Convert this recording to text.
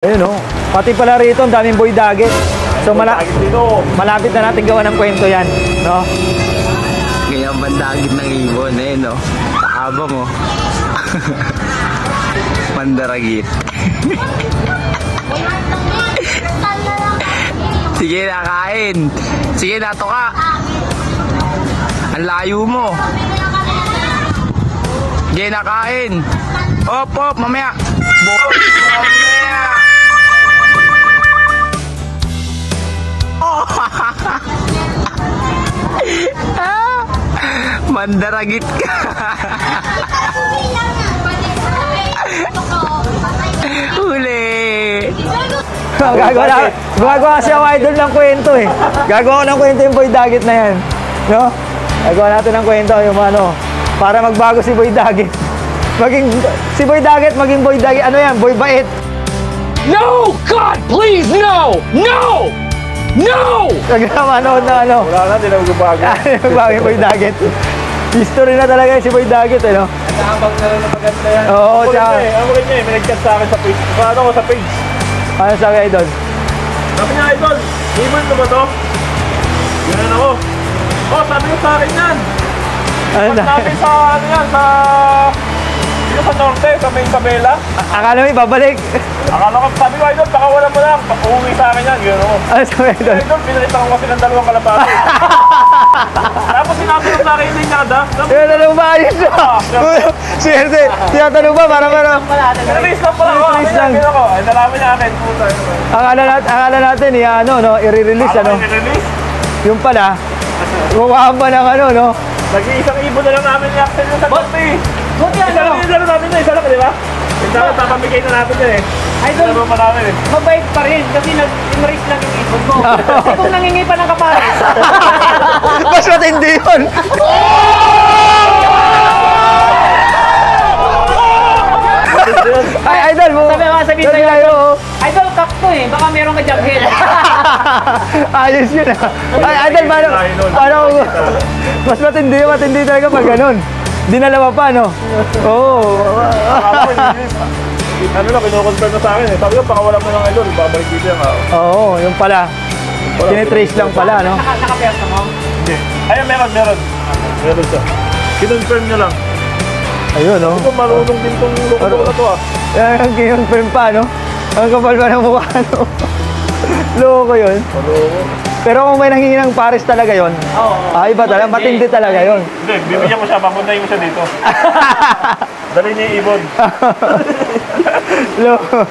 Ayun o. Pati pala rito, ang daming boy daggit. So malapit na natin gawa ng kwento yan. No? Ganyan bandagit ng ibon eh, no? Taaba mo. Mandaragit. Sige na, kain. Sige na, toka. Ang layo mo. Sige na, kain. Op, op, mamaya. Mamaya. Mandaragit ka. Huli. Gagawa kasi ako idol ng kwento eh. Gagawa ng kwento yung boy daggit na yan. No? Gagawa natin ng kwento yung ano, para magbago si boy daggit. Si boy daggit maging boy daggit. Ano yan? Boy bait. No! God, please, no! No! No! Nagmanood na ano. Wala na, hindi na magbabago. Magbago yung boy daggit. History na talaga si boy daggit eh, no? Nakabang na rin na maganda yan. Oo, tsaka. Ang maganda niya eh, may nag-chat sa akin sa page. Paano ko sa page? Ano sabi idol? Sabi niya, idol, iman ko ba to? Ganun ako. Oh, sabi ko sa akin yan. Ano Pag namin sa, ano yan, sa... Dito sa norte, sa may Isabela. Akala mo ibabalik. Akala ko, sabi ko, idol, baka wala mo lang. Uuwi sa akin yan, gano'n ako. Ano sabi idol? Idol, pinalitan ko kasi ng dalawang kalapati. Tapos sinabi ko sa akin, hindi niya kada. Tinatanong ba ayos na? Siyerte, tinatanong ba para Release lang pala ako. Release lang. Ay, nalaman niya akin. Puta. Akala natin ano, no, i-release ano. Release? Yung pala, gumawa pa ng ano, no? Nag-iisang ibon na lang namin yung accent yung sa norte. Buti Isa lang yung natin na, isa lang, di ba? Yung dapat papamigay na natin eh. Idol, Isa pa namin eh. mabait pa rin kasi nag-embrace lang yung ibon mo. Kasi kung nangingi pa ng kapares. Mas matindi yun. Ay, idol mo. Sabi mga sabihin sa'yo, idol, kakto eh. Baka meron ka jump head. Ayos yun ah. Ay, idol, paano, mas matindi talaga pag ganun. Dinalawa pa, no? Oo. Ano lang, kinoconfirm na sa akin eh. Sabi ko, baka wala mo ng idol, babalik dito yan ako. Oo, yung pala. Tinitrace lang pala, no? Nakapersa mo? Hindi. Ayun, meron. Meron siya. Kinonfirm niya lang. Ayun, no? Ito, marunong din tong loko na to ah. Yan, kinonfirm pa, no? Ang kapal pa ng mukha, no? Loko yun. Maloko. Pero kung may nanghingi ng pares talaga yun, iba talaga, matindi talaga yun. Hindi, bibigyan mo siya, papuntahin mo siya dito. Dali niya yung ibon. Loko.